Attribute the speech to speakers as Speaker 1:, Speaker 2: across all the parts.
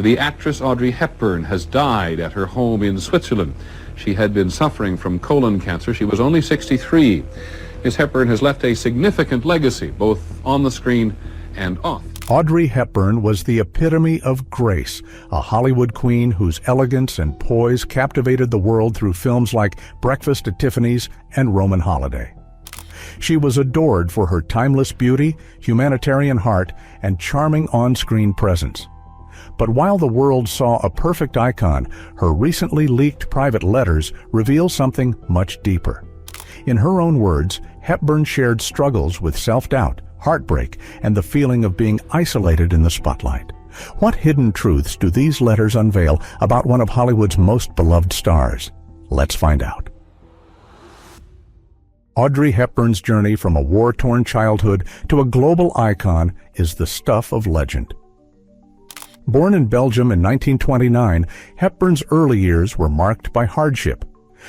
Speaker 1: The actress Audrey Hepburn has died at her home in Switzerland. She had been suffering from colon cancer. She was only 63. Ms. Hepburn has left a significant legacy, both on the screen and off.
Speaker 2: Audrey Hepburn was the epitome of grace, a Hollywood queen whose elegance and poise captivated the world through films like Breakfast at Tiffany's and Roman Holiday. She was adored for her timeless beauty, humanitarian heart, and charming on-screen presence. But while the world saw a perfect icon, her recently leaked private letters reveal something much deeper. In her own words, Hepburn shared struggles with self-doubt, heartbreak, and the feeling of being isolated in the spotlight. What hidden truths do these letters unveil about one of Hollywood's most beloved stars? Let's find out. Audrey Hepburn's journey from a war-torn childhood to a global icon is the stuff of legend. Born in Belgium in 1929, Hepburn's early years were marked by hardship.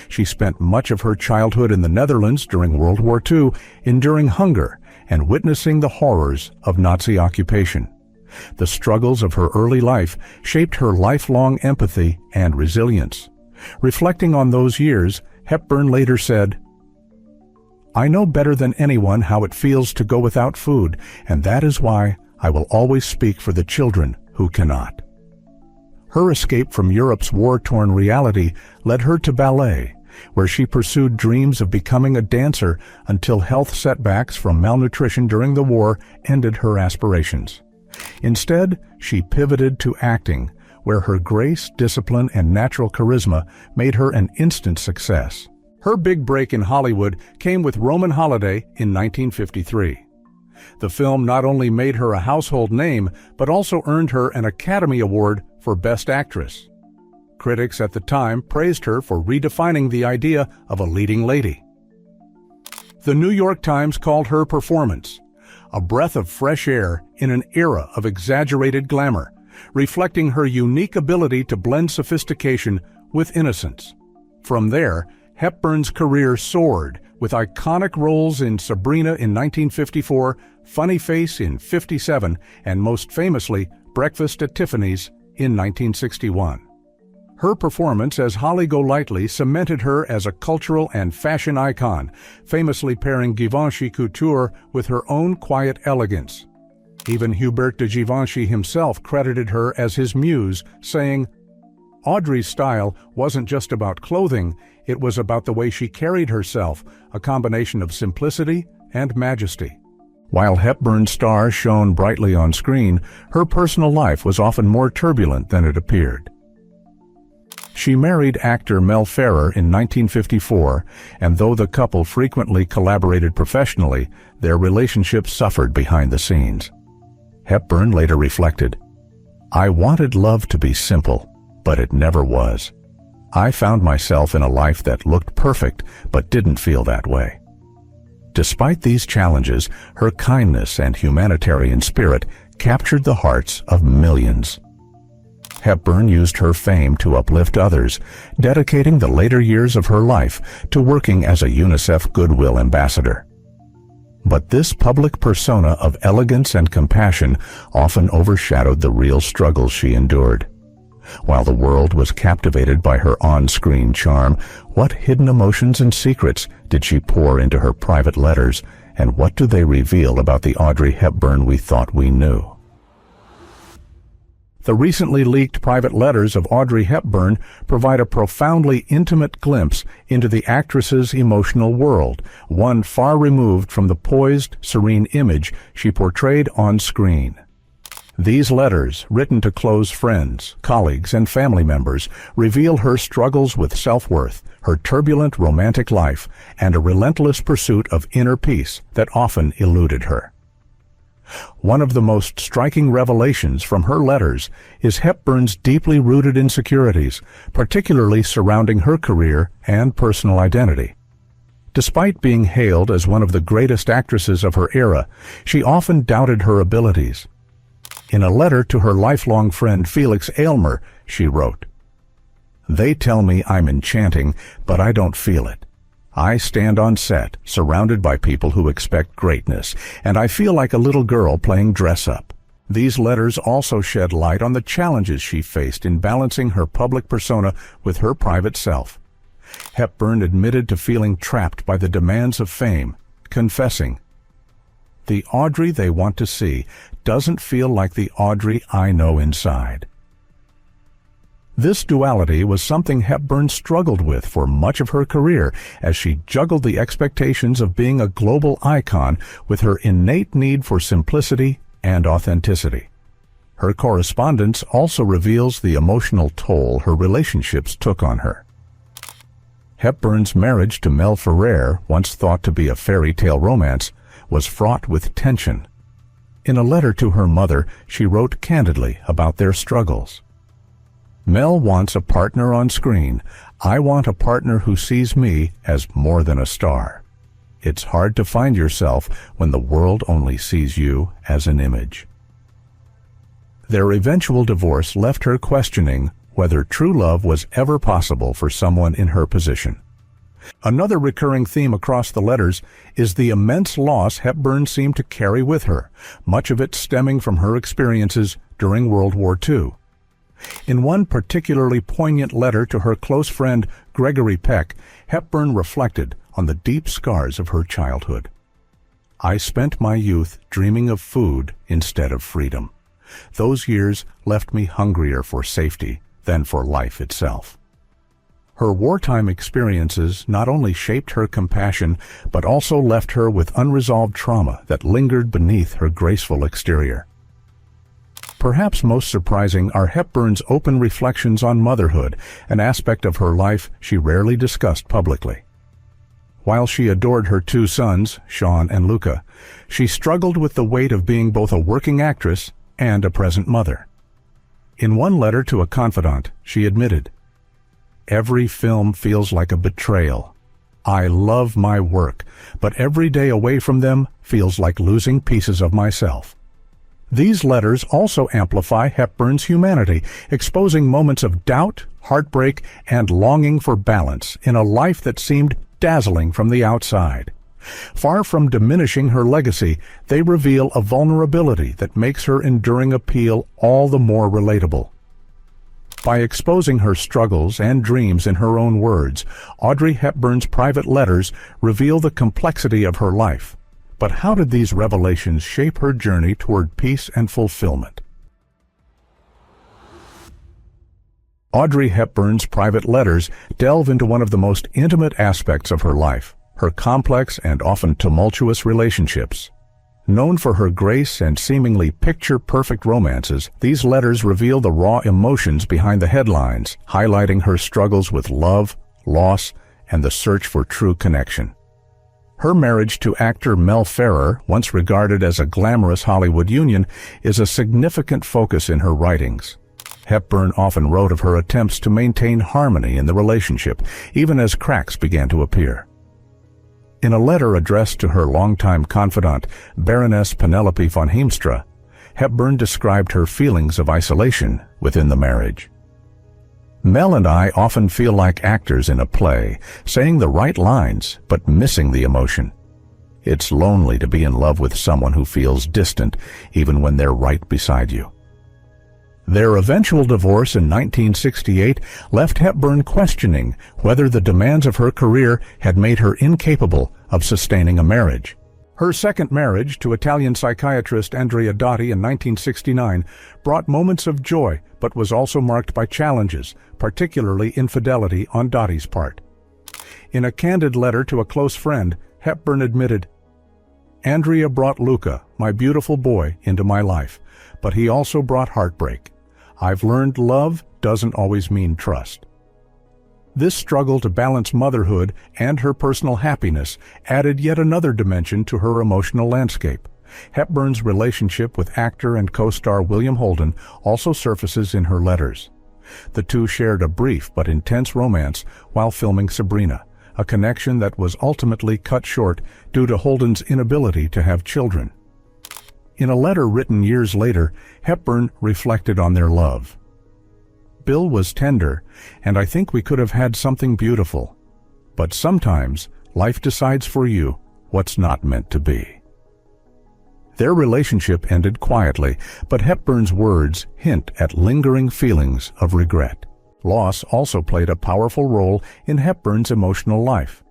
Speaker 2: She spent much of her childhood in the Netherlands during World War II, enduring hunger and witnessing the horrors of Nazi occupation. The struggles of her early life shaped her lifelong empathy and resilience. Reflecting on those years, Hepburn later said, "I know better than anyone how it feels to go without food, and that is why I will always speak for the children who cannot." Her escape from Europe's war-torn reality led her to ballet, where she pursued dreams of becoming a dancer until health setbacks from malnutrition during the war ended her aspirations. Instead, she pivoted to acting, where her grace, discipline, and natural charisma made her an instant success. Her big break in Hollywood came with Roman Holiday in 1953. The film not only made her a household name, but also earned her an Academy Award for Best Actress. Critics at the time praised her for redefining the idea of a leading lady. The New York Times called her performance a breath of fresh air in an era of exaggerated glamour, reflecting her unique ability to blend sophistication with innocence. From there, Hepburn's career soared, with iconic roles in Sabrina in 1954, Funny Face in '57, and most famously, Breakfast at Tiffany's in 1961. Her performance as Holly Golightly cemented her as a cultural and fashion icon, famously pairing Givenchy couture with her own quiet elegance. Even Hubert de Givenchy himself credited her as his muse, saying, "Audrey's style wasn't just about clothing, it was about the way she carried herself, a combination of simplicity and majesty." While Hepburn's star shone brightly on screen, her personal life was often more turbulent than it appeared. She married actor Mel Ferrer in 1954, and though the couple frequently collaborated professionally, their relationship suffered behind the scenes. Hepburn later reflected, "I wanted love to be simple, but it never was. I found myself in a life that looked perfect, but didn't feel that way." Despite these challenges, her kindness and humanitarian spirit captured the hearts of millions. Hepburn used her fame to uplift others, dedicating the later years of her life to working as a UNICEF Goodwill Ambassador. But this public persona of elegance and compassion often overshadowed the real struggles she endured. While the world was captivated by her on-screen charm, what hidden emotions and secrets did she pour into her private letters, and what do they reveal about the Audrey Hepburn we thought we knew? The recently leaked private letters of Audrey Hepburn provide a profoundly intimate glimpse into the actress's emotional world, one far removed from the poised, serene image she portrayed on screen. These letters, written to close friends, colleagues, and family members, reveal her struggles with self-worth, her turbulent romantic life, and a relentless pursuit of inner peace that often eluded her. One of the most striking revelations from her letters is Hepburn's deeply rooted insecurities, particularly surrounding her career and personal identity. Despite being hailed as one of the greatest actresses of her era, she often doubted her abilities. In a letter to her lifelong friend Felix Aylmer, she wrote, "They tell me I'm enchanting, but I don't feel it. I stand on set, surrounded by people who expect greatness, and I feel like a little girl playing dress-up. These letters also shed light on the challenges she faced in balancing her public persona with her private self. Hepburn admitted to feeling trapped by the demands of fame, confessing, "The Audrey they want to see doesn't feel like the Audrey I know inside." This duality was something Hepburn struggled with for much of her career as she juggled the expectations of being a global icon with her innate need for simplicity and authenticity. Her correspondence also reveals the emotional toll her relationships took on her. Hepburn's marriage to Mel Ferrer, once thought to be a fairy tale romance, was fraught with tension. In a letter to her mother, she wrote candidly about their struggles. "Mel wants a partner on screen. I want a partner who sees me as more than a star. It's hard to find yourself when the world only sees you as an image." Their eventual divorce left her questioning whether true love was ever possible for someone in her position. Another recurring theme across the letters is the immense loss Hepburn seemed to carry with her, much of it stemming from her experiences during World War II. In one particularly poignant letter to her close friend Gregory Peck, Hepburn reflected on the deep scars of her childhood. "I spent my youth dreaming of food instead of freedom. Those years left me hungrier for safety than for life itself." Her wartime experiences not only shaped her compassion, but also left her with unresolved trauma that lingered beneath her graceful exterior. Perhaps most surprising are Hepburn's open reflections on motherhood, an aspect of her life she rarely discussed publicly. While she adored her two sons, Sean and Luca, she struggled with the weight of being both a working actress and a present mother. In one letter to a confidant, she admitted, "Every film feels like a betrayal. I love my work, but every day away from them feels like losing pieces of myself." These letters also amplify Hepburn's humanity, exposing moments of doubt, heartbreak, and longing for balance in a life that seemed dazzling from the outside. Far from diminishing her legacy, they reveal a vulnerability that makes her enduring appeal all the more relatable. By exposing her struggles and dreams in her own words, Audrey Hepburn's private letters reveal the complexity of her life. But how did these revelations shape her journey toward peace and fulfillment? Audrey Hepburn's private letters delve into one of the most intimate aspects of her life, her complex and often tumultuous relationships. Known for her grace and seemingly picture-perfect romances, these letters reveal the raw emotions behind the headlines, highlighting her struggles with love, loss, and the search for true connection. Her marriage to actor Mel Ferrer, once regarded as a glamorous Hollywood union, is a significant focus in her writings. Hepburn often wrote of her attempts to maintain harmony in the relationship, even as cracks began to appear. In a letter addressed to her longtime confidant, Baroness Penelope von Heemstra, Hepburn described her feelings of isolation within the marriage. "Mel and I often feel like actors in a play, saying the right lines but missing the emotion. It's lonely to be in love with someone who feels distant even when they're right beside you." Their eventual divorce in 1968 left Hepburn questioning whether the demands of her career had made her incapable of sustaining a marriage. Her second marriage to Italian psychiatrist Andrea Dotti in 1969 brought moments of joy, but was also marked by challenges, particularly infidelity on Dotti's part. In a candid letter to a close friend, Hepburn admitted, "Andrea brought Luca, my beautiful boy, into my life, but he also brought heartbreak. I've learned love doesn't always mean trust." This struggle to balance motherhood and her personal happiness added yet another dimension to her emotional landscape. Hepburn's relationship with actor and co-star William Holden also surfaces in her letters. The two shared a brief but intense romance while filming Sabrina, a connection that was ultimately cut short due to Holden's inability to have children. In a letter written years later, Hepburn reflected on their love. "Bill was tender, and I think we could have had something beautiful. But sometimes life decides for you what's not meant to be." Their relationship ended quietly, but Hepburn's words hint at lingering feelings of regret. Loss also played a powerful role in Hepburn's emotional life.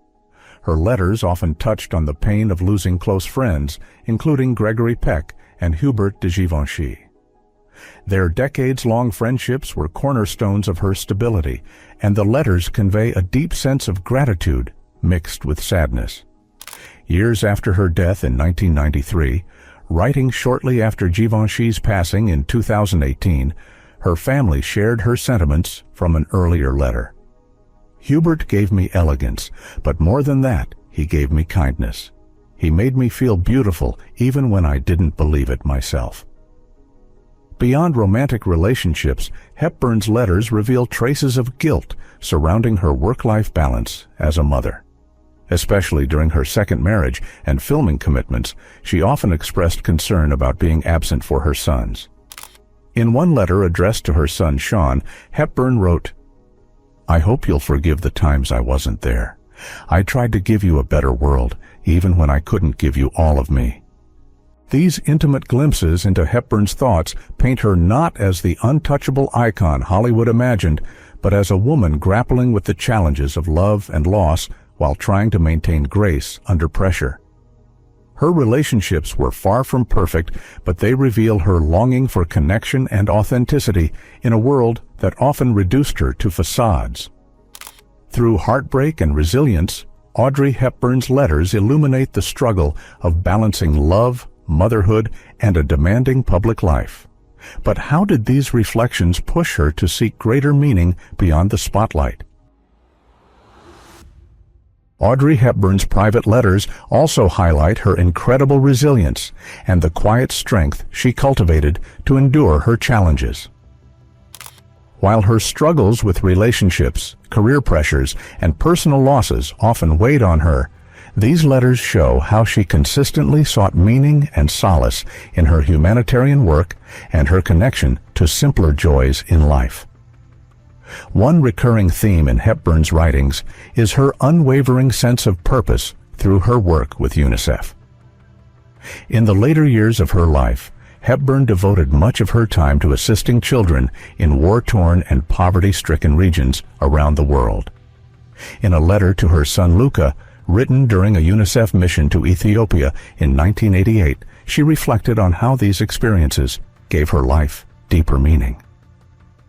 Speaker 2: Her letters often touched on the pain of losing close friends, including Gregory Peck and Hubert de Givenchy. Their decades-long friendships were cornerstones of her stability, and the letters convey a deep sense of gratitude mixed with sadness. Years after her death in 1993, writing shortly after Givenchy's passing in 2018, her family shared her sentiments from an earlier letter. Hubert gave me elegance, but more than that, he gave me kindness. He made me feel beautiful even when I didn't believe it myself. Beyond romantic relationships, Hepburn's letters reveal traces of guilt surrounding her work-life balance as a mother. Especially during her second marriage and filming commitments, she often expressed concern about being absent for her sons. In one letter addressed to her son Sean, Hepburn wrote, "I hope you'll forgive the times I wasn't there. I tried to give you a better world, even when I couldn't give you all of me." These intimate glimpses into Hepburn's thoughts paint her not as the untouchable icon Hollywood imagined, but as a woman grappling with the challenges of love and loss while trying to maintain grace under pressure. Her relationships were far from perfect, but they reveal her longing for connection and authenticity in a world that often reduced her to facades. Through heartbreak and resilience, Audrey Hepburn's letters illuminate the struggle of balancing love, motherhood, and a demanding public life. But how did these reflections push her to seek greater meaning beyond the spotlight? Audrey Hepburn's private letters also highlight her incredible resilience and the quiet strength she cultivated to endure her challenges. While her struggles with relationships, career pressures, and personal losses often weighed on her, these letters show how she consistently sought meaning and solace in her humanitarian work and her connection to simpler joys in life. One recurring theme in Hepburn's writings is her unwavering sense of purpose through her work with UNICEF. In the later years of her life, Hepburn devoted much of her time to assisting children in war-torn and poverty-stricken regions around the world. In a letter to her son Luca, written during a UNICEF mission to Ethiopia in 1988, she reflected on how these experiences gave her life deeper meaning.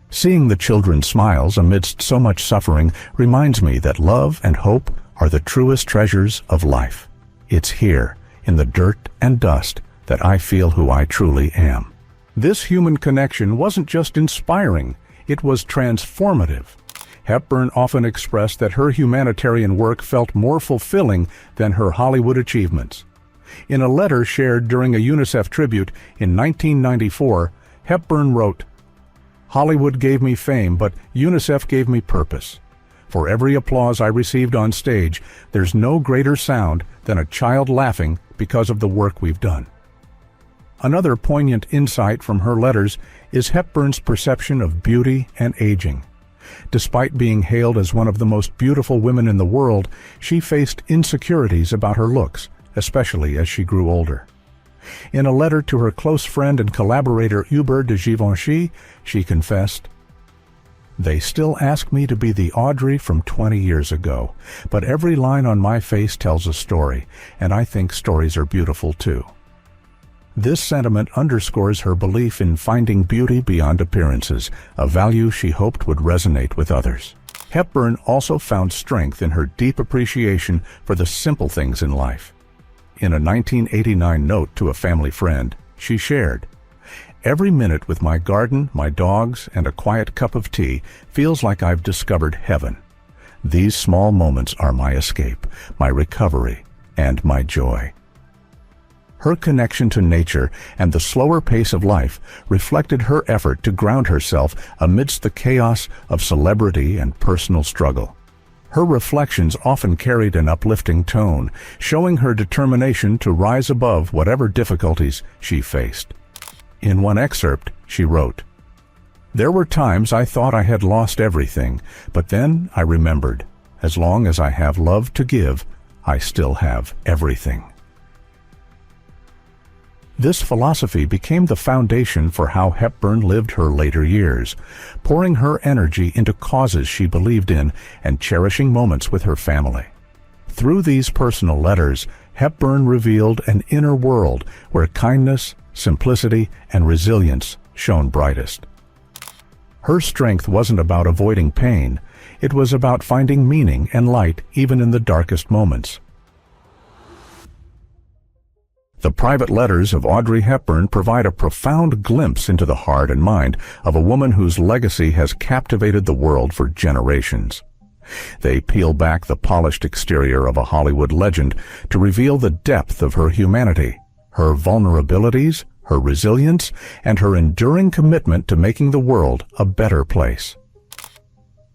Speaker 2: Seeing the children's smiles amidst so much suffering reminds me that love and hope are the truest treasures of life. It's here, in the dirt and dust, that I feel who I truly am. This human connection wasn't just inspiring, it was transformative. Hepburn often expressed that her humanitarian work felt more fulfilling than her Hollywood achievements. In a letter shared during a UNICEF tribute in 1994, Hepburn wrote, "Hollywood gave me fame, but UNICEF gave me purpose. For every applause I received on stage, there's no greater sound than a child laughing because of the work we've done." Another poignant insight from her letters is Hepburn's perception of beauty and aging. Despite being hailed as one of the most beautiful women in the world, she faced insecurities about her looks, especially as she grew older. In a letter to her close friend and collaborator Hubert de Givenchy, she confessed, "They still ask me to be the Audrey from 20 years ago, but every line on my face tells a story, and I think stories are beautiful too." This sentiment underscores her belief in finding beauty beyond appearances, a value she hoped would resonate with others. Hepburn also found strength in her deep appreciation for the simple things in life. In a 1989 note to a family friend, she shared, "Every minute with my garden, my dogs, and a quiet cup of tea feels like I've discovered heaven. These small moments are my escape, my recovery, and my joy." Her connection to nature and the slower pace of life reflected her effort to ground herself amidst the chaos of celebrity and personal struggle. Her reflections often carried an uplifting tone, showing her determination to rise above whatever difficulties she faced. In one excerpt, she wrote, "There were times I thought I had lost everything, but then I remembered, as long as I have love to give, I still have everything." This philosophy became the foundation for how Hepburn lived her later years, pouring her energy into causes she believed in and cherishing moments with her family. Through these personal letters, Hepburn revealed an inner world where kindness, simplicity, and resilience shone brightest. Her strength wasn't about avoiding pain, it was about finding meaning and light even in the darkest moments. The private letters of Audrey Hepburn provide a profound glimpse into the heart and mind of a woman whose legacy has captivated the world for generations. They peel back the polished exterior of a Hollywood legend to reveal the depth of her humanity, her vulnerabilities, her resilience, and her enduring commitment to making the world a better place.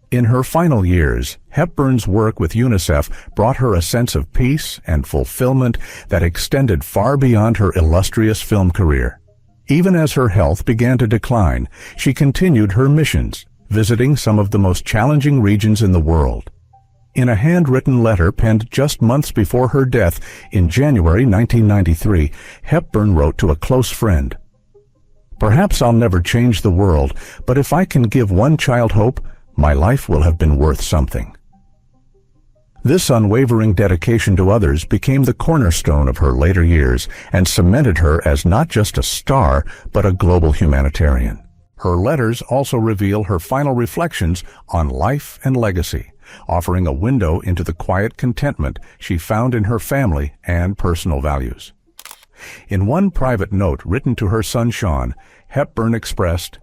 Speaker 2: In her final years, Hepburn's work with UNICEF brought her a sense of peace and fulfillment that extended far beyond her illustrious film career. Even as her health began to decline, she continued her missions, visiting some of the most challenging regions in the world. In a handwritten letter penned just months before her death in January 1993, Hepburn wrote to a close friend, "Perhaps I'll never change the world, but if I can give one child hope, my life will have been worth something." This unwavering dedication to others became the cornerstone of her later years and cemented her as not just a star, but a global humanitarian. Her letters also reveal her final reflections on life and legacy, offering a window into the quiet contentment she found in her family and personal values. In one private note written to her son Sean, Hepburn expressed,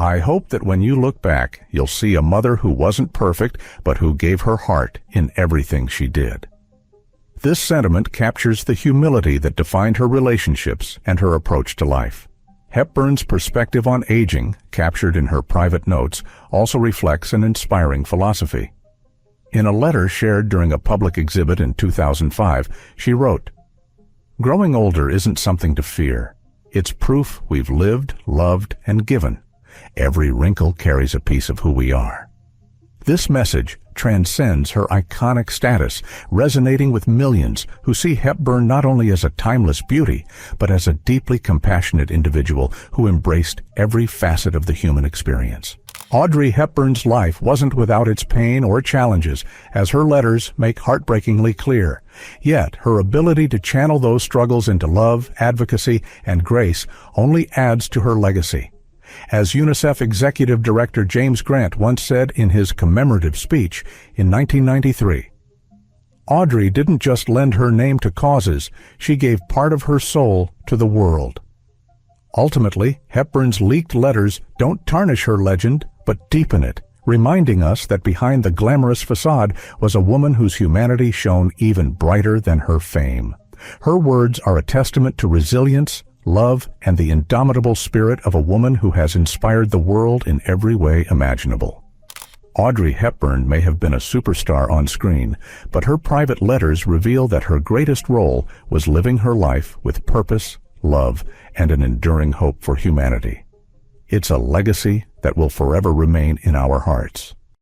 Speaker 2: "I hope that when you look back, you'll see a mother who wasn't perfect, but who gave her heart in everything she did." This sentiment captures the humility that defined her relationships and her approach to life. Hepburn's perspective on aging, captured in her private notes, also reflects an inspiring philosophy. In a letter shared during a public exhibit in 2005, she wrote, "Growing older isn't something to fear. It's proof we've lived, loved, and given. Every wrinkle carries a piece of who we are." This message transcends her iconic status, resonating with millions who see Hepburn not only as a timeless beauty, but as a deeply compassionate individual who embraced every facet of the human experience. Audrey Hepburn's life wasn't without its pain or challenges, as her letters make heartbreakingly clear. Yet, her ability to channel those struggles into love, advocacy, and grace only adds to her legacy. As UNICEF Executive Director James Grant once said in his commemorative speech in 1993, "Audrey didn't just lend her name to causes, she gave part of her soul to the world." Ultimately, Hepburn's leaked letters don't tarnish her legend, but deepen it, reminding us that behind the glamorous facade was a woman whose humanity shone even brighter than her fame. Her words are a testament to resilience, love, and the indomitable spirit of a woman who has inspired the world in every way imaginable. Audrey Hepburn may have been a superstar on screen, but her private letters reveal that her greatest role was living her life with purpose, love, and an enduring hope for humanity. It's a legacy that will forever remain in our hearts.